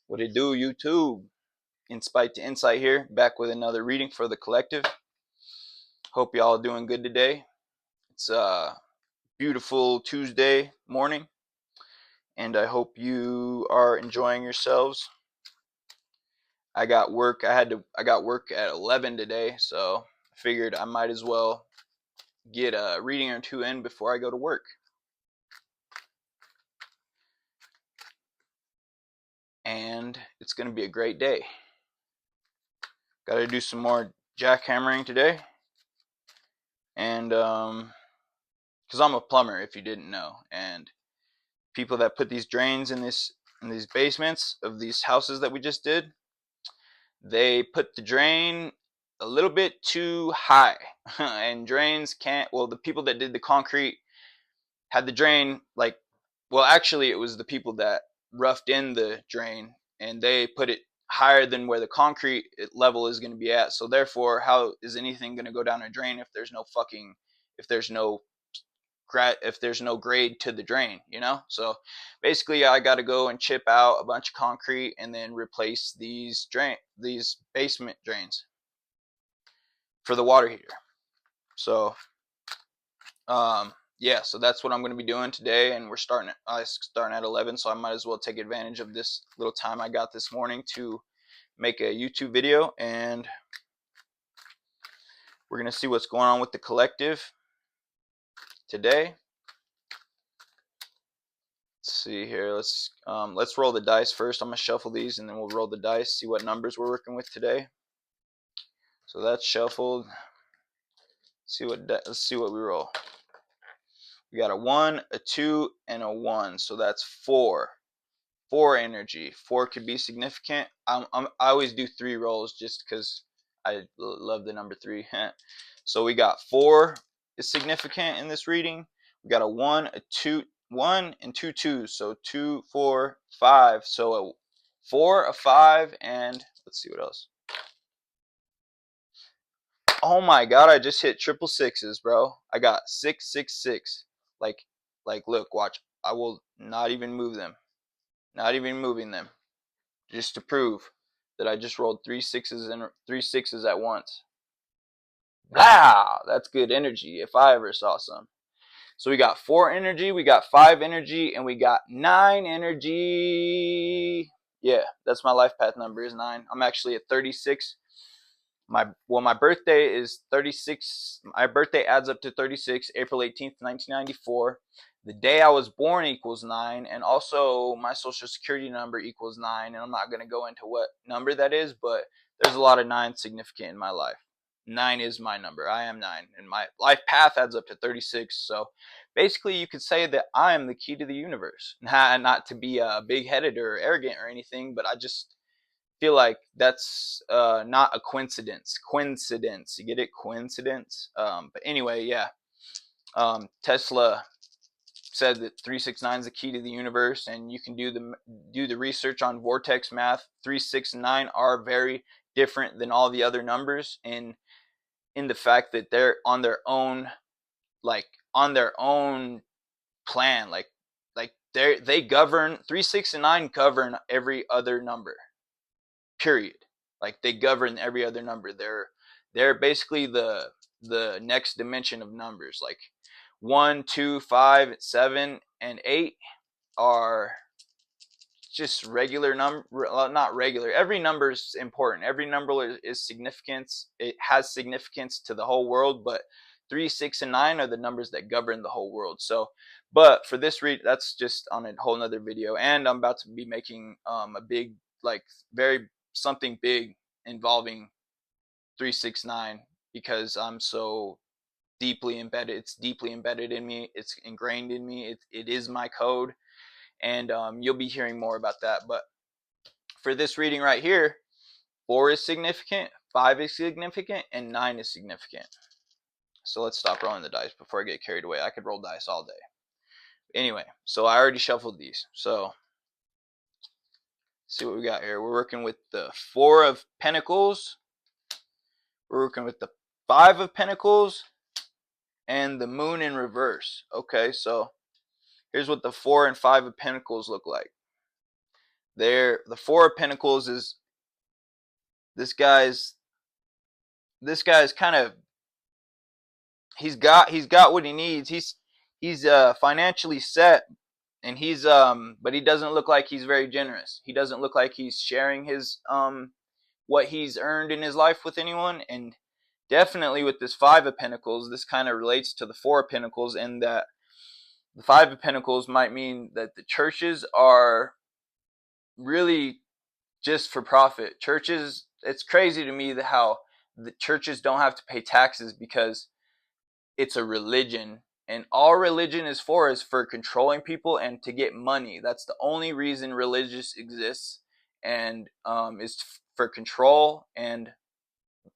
What it do, YouTube? Inspite to Insight here, back with another reading for the collective. Hope y'all doing good today. It's a beautiful Tuesday morning, and I hope you are enjoying yourselves. I got work. I got work at 11 today, so I figured I might as well get a reading or two in before I go to work. And it's gonna be a great day. Got to do some more jackhammering today, and because I'm a plumber, if you didn't know, and people that put these drains in these basements of these houses that we just did, they put the drain a little bit too high, and drains can't. Well, the people that did the concrete had the drain like, well, actually, it was the people that roughed in the drain, and they put it higher than where the concrete level is going to be at. So therefore, how is anything going to go down a drain if there's no fucking if there's no if there's no grade to the drain, you know? So basically I got to go and chip out a bunch of concrete and then replace these basement drains for the water heater. So yeah, so that's what I'm going to be doing today, and starting at 11, so I might as well take advantage of this little time I got this morning to make a YouTube video, and we're going to see what's going on with the collective today. Let's see here. Let's roll the dice first. I'm gonna shuffle these and then we'll roll the dice, see what numbers we're working with today. So that's shuffled. Let's see what we roll. We got a 1, a 2, and a 1. So that's 4. 4 energy. 4 could be significant. I always do 3 rolls just because I love the number 3. So we got 4 is significant in this reading. We got a 1, a 2, 1 and 2 twos. So 2, 4, 5. So a 4, a 5, and let's see what else. Oh my god, I just hit triple sixes, bro. I got 666. Like look, watch. I will not even move them. Not even moving them. Just to prove that I just rolled 3 6s at once. Wow, that's good energy if I ever saw some. So we got 4 energy, we got 5 energy, and we got 9 energy. Yeah, that's my life path number is 9. I'm actually at 36. My birthday is 36. My birthday adds up to 36, April 18th, 1994. The day I was born equals 9, and also my social security number equals 9, and I'm not going to go into what number that is, but there's a lot of 9 significant in my life. 9 is my number. I am 9, and my life path adds up to 36. So basically, you could say that I am the key to the universe. Not to be big-headed or arrogant or anything, but I just feel like that's not a coincidence. Coincidence, you get it? Coincidence. But anyway, yeah. Tesla said that 369 is the key to the universe, and you can do the research on vortex math. 3, 6, and 9 are very different than all the other numbers in the fact that they're on their own, like on their own plan, like they govern. 3, 6, and 9 govern every other number, period. Like they govern every other number. They're basically the next dimension of numbers. Like 1, 2, 5, 7, and 8 are just regular number. Not regular. Every number is important. Every number is significance. It has significance to the whole world. But 3, 6, and 9 are the numbers that govern the whole world. So, but for this read, that's just on a whole nother video. And I'm about to be making a big, like very something big involving 369 because I'm so deeply embedded. It's deeply embedded in me. It's ingrained in me. It is my code, and you'll be hearing more about that. But for this reading right here, 4 is significant, 5 is significant, and 9 is significant. So let's stop rolling the dice before I get carried away. I could roll dice all day. Anyway, so I already shuffled these. So see what we got here. We're working with the 4 of Pentacles. We're working with the 5 of Pentacles and the Moon in reverse. Okay, so here's what the 4 and 5 of Pentacles look like. The Four of Pentacles is this guy's kind of, he's got what he needs. He's financially set, and he's but he doesn't look like he's very generous. He doesn't look like he's sharing his what he's earned in his life with anyone. And definitely with this Five of Pentacles, this kind of relates to the Four of Pentacles, in that the Five of Pentacles might mean that the churches are really just for profit. Churches, it's crazy to me that how the churches don't have to pay taxes because it's a religion, and all religion is for controlling people and to get money. That's the only reason religious exists, and is for control and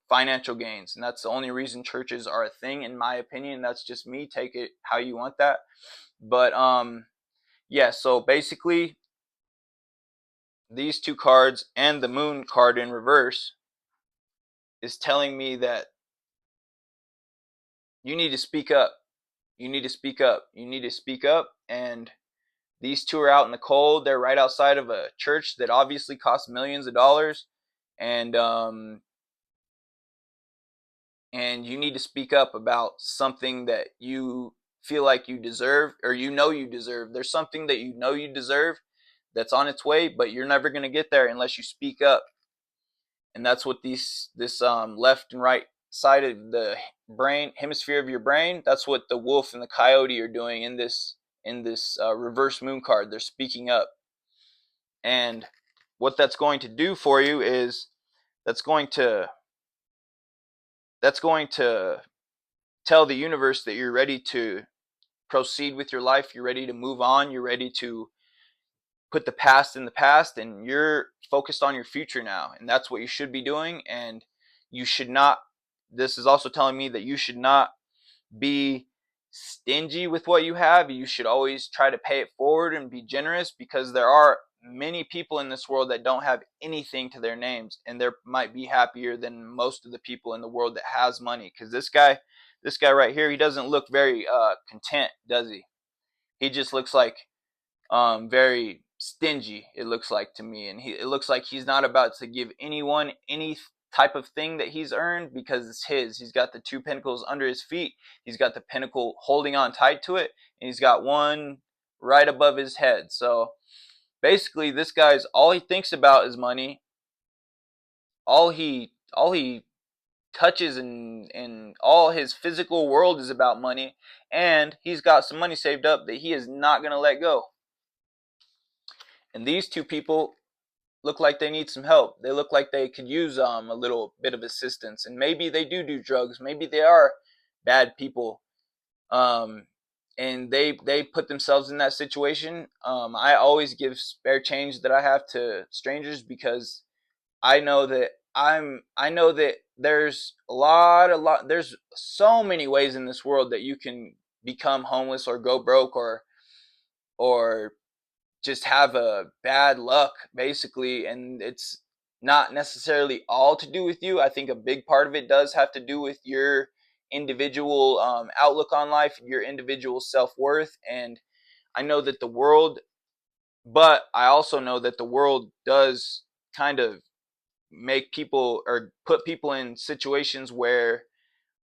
financial gains. And that's the only reason churches are a thing, in my opinion. That's just me. Take it how you want that. But yeah, so basically these two cards and the Moon card in reverse is telling me that you need to speak up. You need to speak up. You need to speak up. And these two are out in the cold. They're right outside of a church that obviously costs millions of dollars. And you need to speak up about something that you feel like you deserve, or you know you deserve. There's something that you know you deserve that's on its way, but you're never going to get there unless you speak up. And that's what this left and right side of the brain hemisphere of your brain, that's what the wolf and the coyote are doing in this reverse moon card. They're speaking up. And what that's going to do for you is that's going to tell the universe that you're ready to proceed with your life. You're ready to move on. You're ready to put the past in the past, and you're focused on your future now. And that's what you should be doing. And you should not, this is also telling me that you should not be stingy with what you have. You should always try to pay it forward and be generous, because there are many people in this world that don't have anything to their names, and they might be happier than most of the people in the world that has money. Because this guy right here, he doesn't look very content, does he? He just looks like very stingy, it looks like to me. And it looks like he's not about to give anyone any type of thing that he's earned, because it's his. He's got the two pentacles under his feet. He's got the pentacle holding on tight to it, and he's got one right above his head. So basically, this guy's, all he thinks about is money. All he touches, and all his physical world is about money. And he's got some money saved up that he is not going to let go. And these two people look like they need some help. They look like they could use a little bit of assistance. And maybe they do drugs. Maybe they are bad people. And they put themselves in that situation. I always give spare change that I have to strangers, because I know that there's there's so many ways in this world that you can become homeless or go broke, or just have a bad luck, basically. And it's not necessarily all to do with you. I think a big part of it does have to do with your individual outlook on life, your individual self-worth. And I know that the world, but I also know that the world does kind of make people, or put people in situations where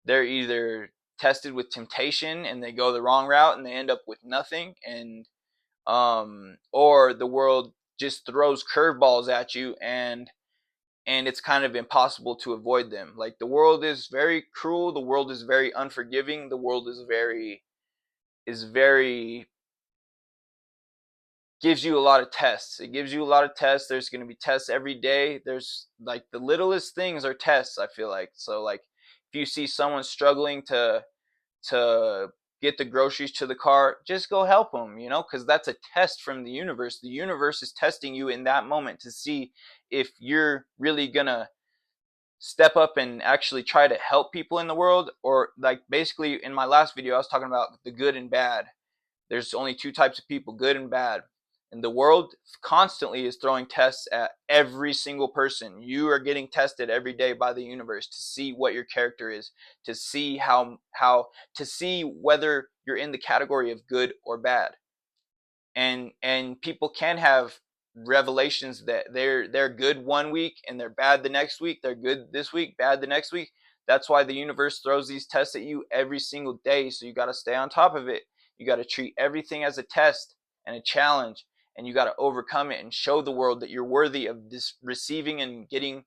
they're either tested with temptation and they go the wrong route and they end up with nothing. And or the world just throws curveballs at you, and it's kind of impossible to avoid them. Like, the world is very cruel. The world is very unforgiving. The world is very gives you a lot of tests. It gives you a lot of tests. There's going to be tests every day. There's, like, the littlest things are tests, I feel like. So, like, if you see someone struggling to get the groceries to the car, just go help them, because that's a test from the universe. The universe is testing you in that moment to see if you're really gonna step up and actually try to help people in the world. Or, like, basically in my last video I was talking about the good and bad. There's only two types of people, good and bad. And the world constantly is throwing tests at every single person. You are getting tested every day by the universe to see what your character is, to see to see whether you're in the category of good or bad. And people can have revelations that they're good one week and they're bad the next week. They're good this week, bad the next week. That's why the universe throws these tests at you every single day. So you got to stay on top of it. You got to treat everything as a test and a challenge, and you got to overcome it and show the world that you're worthy of this receiving and getting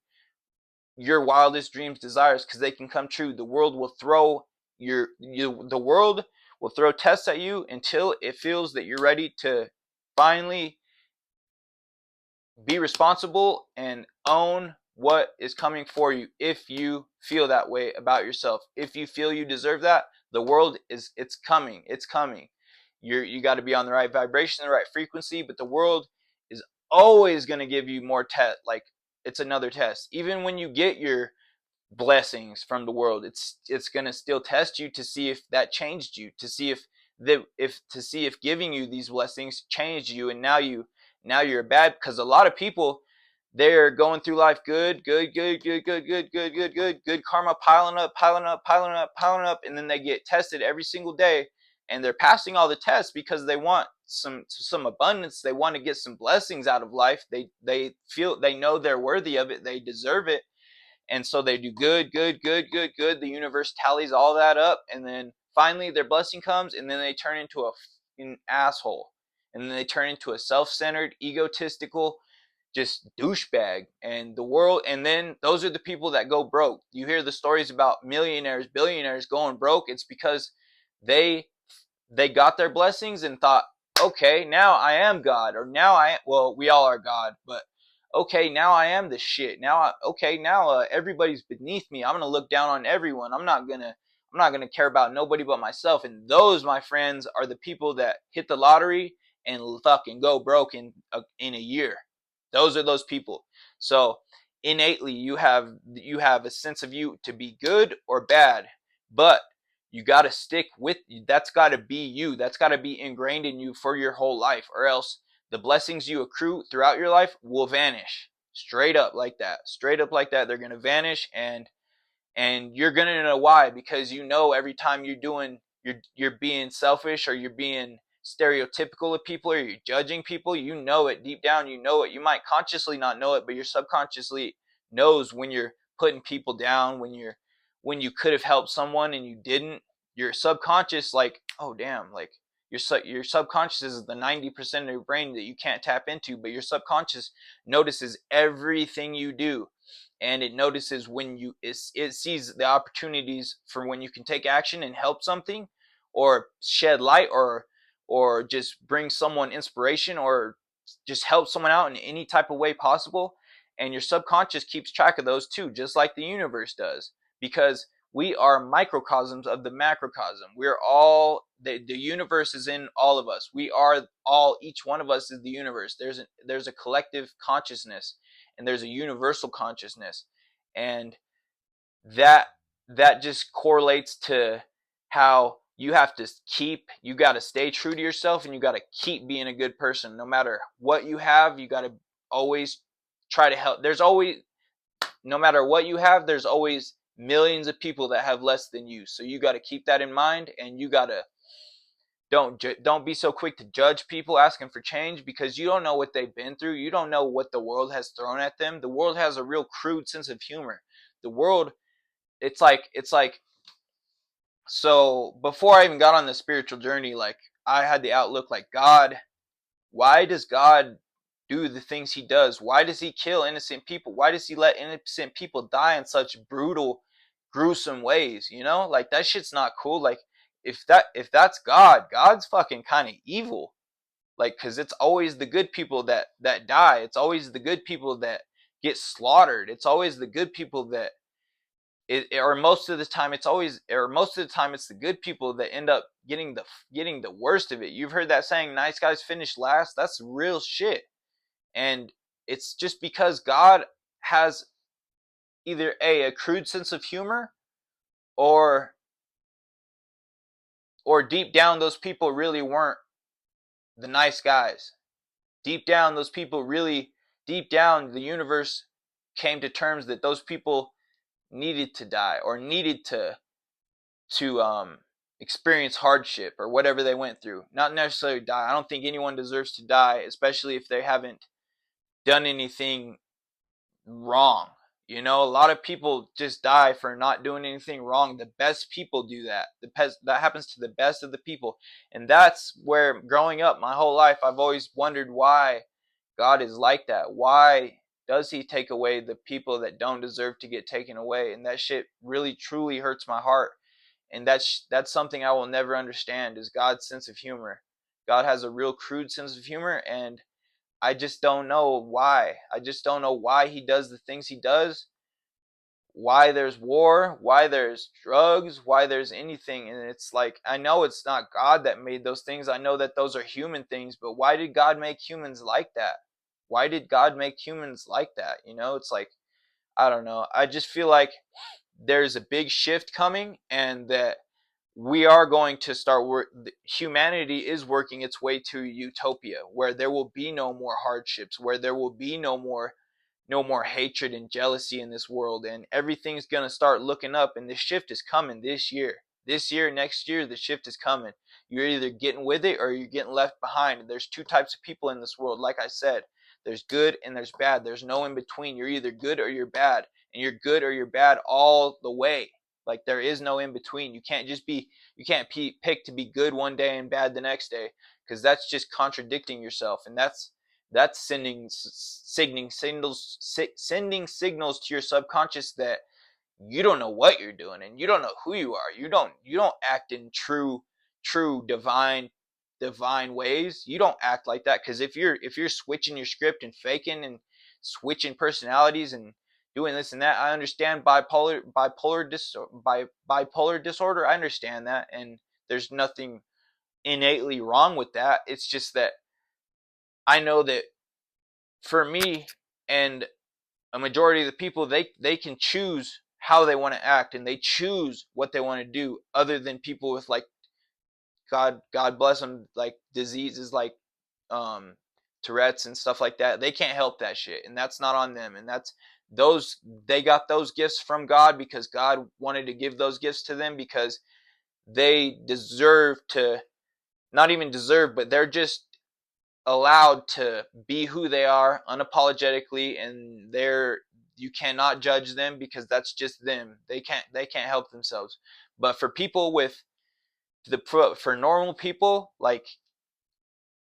your wildest dreams, desires, because they can come true. The world will throw the world will throw tests at you until it feels that you're ready to finally be responsible and own what is coming for you. If you feel that way about yourself, if you feel you deserve that, the world is it's coming. It's coming. You got to be on the right vibration, the right frequency, but the world is always going to give you more test, like it's another test. Even when you get your blessings from the world, it's going to still test you to see if that changed you, to see if giving you these blessings changed you, and now you're bad. Because a lot of people, they're going through life good karma, piling up, and then they get tested every single day, and they're passing all the tests because they want some abundance. They want to get some blessings out of life. They feel they know they're worthy of it, they deserve it, and so they do good. The universe tallies all that up, and then finally their blessing comes, and then they turn into a fucking asshole, and then they turn into a self-centered, egotistical, just douchebag. And the world, and then those are the people that go broke. You hear the stories about millionaires, billionaires going broke. It's because they they got their blessings and thought, okay, now I am God, or now well, we all are God, but okay, now I am the shit. Now everybody's beneath me. I'm gonna look down on everyone. I'm not gonna care about nobody but myself. And those, my friends, are the people that hit the lottery and fucking go broke in a year. Those are those people. So innately, you have a sense of you to be good or bad, but you got to stick with you. That's got to be you. That's got to be ingrained in you for your whole life, or else the blessings you accrue throughout your life will vanish straight up like that. Straight up like that. They're going to vanish, and you're going to know why, because you know every time you're being selfish, or you're being stereotypical of people, or you're judging people, you know it deep down. You know it. You might consciously not know it, but your subconsciously knows when you're putting people down, when you could have helped someone and you didn't. Your subconscious, like, oh damn, like your subconscious is the 90% of your brain that you can't tap into, but your subconscious notices everything you do, and it notices when it sees the opportunities for when you can take action and help something, or shed light, or just bring someone inspiration, or just help someone out in any type of way possible. And your subconscious keeps track of those too, just like the universe does, because we are microcosms of the macrocosm. We're all the universe is in all of us. We are all, each one of us is the universe. There's a collective consciousness, and there's a universal consciousness, and that that just correlates to how you got to stay true to yourself, and you got to keep being a good person no matter what you have. You got to always try to help. There's always, no matter what you have, there's always millions of people that have less than you. So you got to keep that in mind, and you got to don't be so quick to judge people asking for change, because you don't know what they've been through. You don't know what the world has thrown at them. The world has a real crude sense of humor. The world, it's like so before I even got on the spiritual journey, like, I had the outlook like, God, why does God do the things he does? Why does he kill innocent people? Why does he let innocent people die in such brutal, gruesome ways? Like, that shit's not cool. Like, if that's God's fucking kind of evil. Like, because it's always the good people that die. It's always the good people that get slaughtered. It's always the good people that or most of the time it's the good people that end up getting the worst of it. You've heard that saying, nice guys finish last. That's real shit. And it's just because God has either a crude sense of humor, or deep down those people really weren't the nice guys. Deep down those people really Deep down the universe came to terms that those people needed to die, or needed to experience hardship, or whatever they went through. Not necessarily die. I don't think anyone deserves to die, especially if they haven't done anything wrong. You know, a lot of people just die for not doing anything wrong. The best people do that. That happens to the best of the people. And that's where, growing up my whole life, I've always wondered why God is like that. Why does he take away the people that don't deserve to get taken away? And that shit really truly hurts my heart. And that's something I will never understand, is God's sense of humor. God has a real crude sense of humor, and I just don't know why. I just don't know why he does the things he does, why there's war, why there's drugs, why there's anything. And it's like, I know it's not God that made those things. I know that those are human things, but why did God make humans like that? Why did God make humans like that? You know, it's like, I don't know. I just feel like there's a big shift coming, and that we are going to start humanity is working its way to utopia, where there will be no more hardships, where there will be no more hatred and jealousy in this world, and everything's going to start looking up. And the shift is coming this year, next year. The shift is coming. You're either getting with it or you're getting left behind. And there's two types of people in this world. Like I said, there's good and there's bad. There's no in between. You're either good or you're bad, and you're good or you're bad all the way. Like, there is no in between. You can't pick to be good one day and bad the next day, because that's just contradicting yourself. And that's sending signals to your subconscious that you don't know what you're doing, and you don't know who you are. You don't act in true divine ways. You don't act like that, because if you're switching your script and faking and switching personalities and doing this and that, I understand bipolar disorder. I understand that, and there's nothing innately wrong with that. It's just that I know that, for me and a majority of the people, they can choose how they want to act, and they choose what they want to do, other than people with, like, God bless them, like, diseases like um Tourette's and stuff like that. They can't help that shit, and that's not on them. And that's those they got those gifts from God, because God wanted to give those gifts to them, because they deserve to, not even deserve, but they're just allowed to be who they are unapologetically. And you cannot judge them, because that's just them. They can't help themselves. But for people with for normal people, like,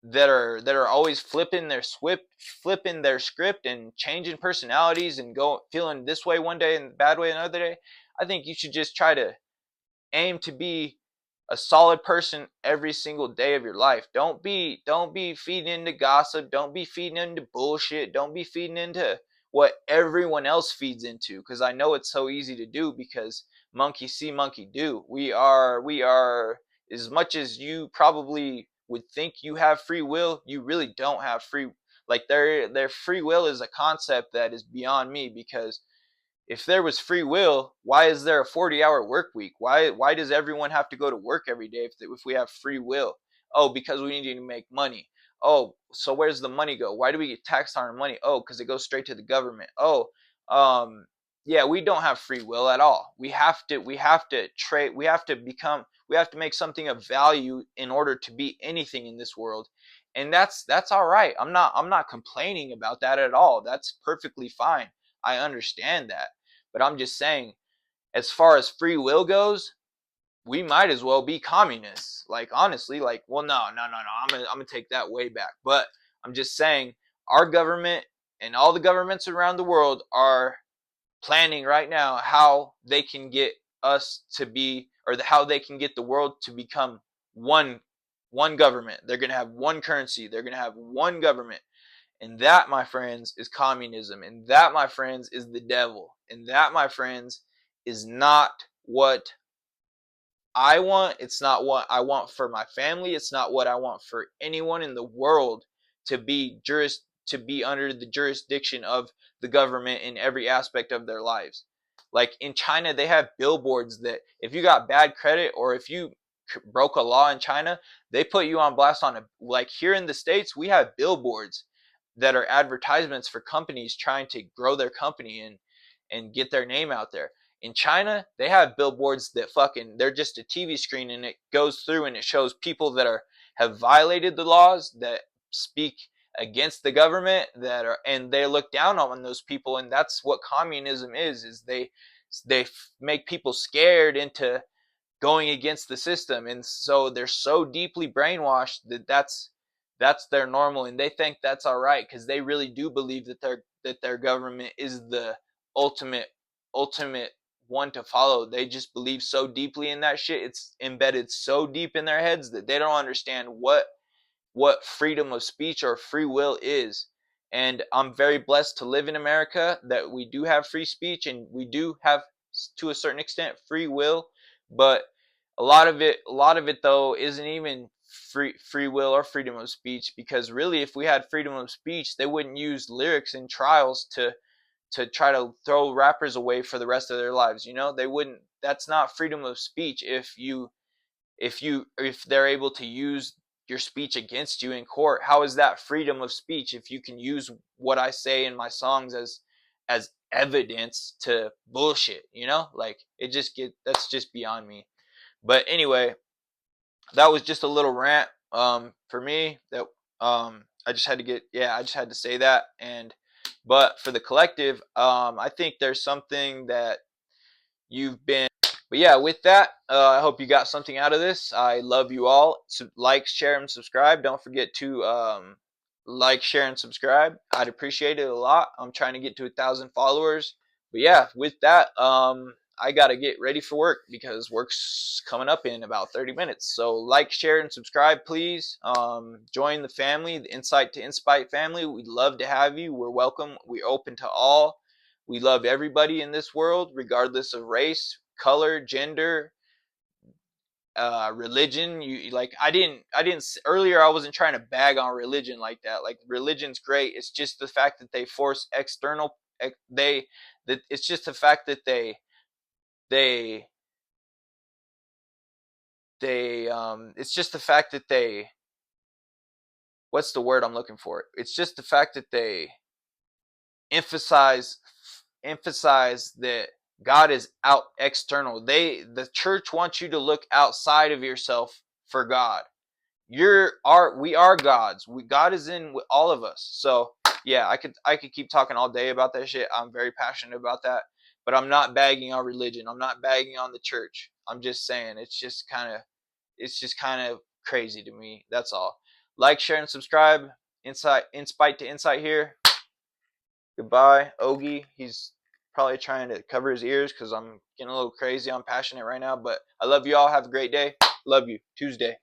that are always flipping their script and changing personalities and go feeling this way one day and bad way another day, I think you should just try to aim to be a solid person every single day of your life. Don't be feeding into gossip. Don't be feeding into bullshit. Don't be feeding into what everyone else feeds into, because I know it's so easy to do, because monkey see, monkey do. We are as much as you probably would think you have free will, you really don't have free, like, their free will is a concept that is beyond me. Because if there was free will, why is there a 40-hour work week? Why does everyone have to go to work every day if we have free will? Oh, because we need to make money. Oh, so where's the money go? Why do we get taxed on our money? Oh, because it goes straight to the government. Oh, yeah, we don't have free will at all. We have to trade. We have to make something of value in order to be anything in this world. And that's all right. I'm not complaining about that at all. That's perfectly fine. I understand that. But I'm just saying, as far as free will goes, we might as well be communists. Like, honestly, like, well, no, no, no, no. I'm gonna take that way back. But I'm just saying, our government and all the governments around the world are planning right now how they can get us to be, or how they can get the world to become one government. They're gonna have one currency. They're gonna have one government. And that, my friends, is communism. And that, my friends, is the devil. And that, my friends, is not what I want. It's not what I want for my family. It's not what I want for anyone in the world, to be under the jurisdiction of the government in every aspect of their lives. Like, in China, they have billboards that if you got bad credit, or if you broke a law in China, they put you on blast on a, like, here in the States, we have billboards that are advertisements for companies trying to grow their company and get their name out there. In China, they have billboards that they're just a TV screen, and it goes through and it shows people that have violated the laws, that speak against the government that are, and they look down on those people. And that's what communism is they make people scared into going against the system. And so they're so deeply brainwashed that that's their normal, and they think that's all right because they really do believe that their government is the ultimate one to follow. They just believe so deeply in that shit. It's embedded so deep in their heads that they don't understand what freedom of speech or free will is. And I'm very blessed to live in America, that we do have free speech and we do have, to a certain extent, free will. But a lot of it though isn't even free will or freedom of speech, because really if we had freedom of speech, they wouldn't use lyrics in trials to try to throw rappers away for the rest of their lives. They wouldn't. That's not freedom of speech if they're able to use your speech against you in court. How is that freedom of speech if you can use what I say in my songs as evidence to bullshit? Like, that's just beyond me. But anyway, that was just a little rant for me, that I just had to I just had to say that. And but for the collective, I think there's something that you've been. But yeah, with that, I hope you got something out of this. I love you all. So like, share, and subscribe. Don't forget to like, share, and subscribe. I'd appreciate it a lot. I'm trying to get to 1,000 followers. But yeah, with that, I gotta get ready for work because work's coming up in about 30 minutes. So like, share, and subscribe, please. Join the family, the Insight to Inspite family. We'd love to have you. We're welcome. We're open to all. We love everybody in this world, regardless of race, color, gender, religion. You like, I didn't earlier. I wasn't trying to bag on religion like that. Like, religion's great. It's just the fact that they force external. They that it's just the fact that they it's just the fact that they what's the word I'm looking for? It's just the fact that they emphasize emphasize that God is out external. The church wants you to look outside of yourself for God. We are gods. God is in with all of us. So yeah, I could keep talking all day about that shit. I'm very passionate about that. But I'm not bagging on religion. I'm not bagging on the church. I'm just saying it's just kind of crazy to me. That's all. Like, share, and subscribe. Inspite to Insight here. Goodbye, Ogie. He's probably trying to cover his ears because I'm getting a little crazy. I'm passionate right now, but I love you all. Have a great day. Love you. Tuesday.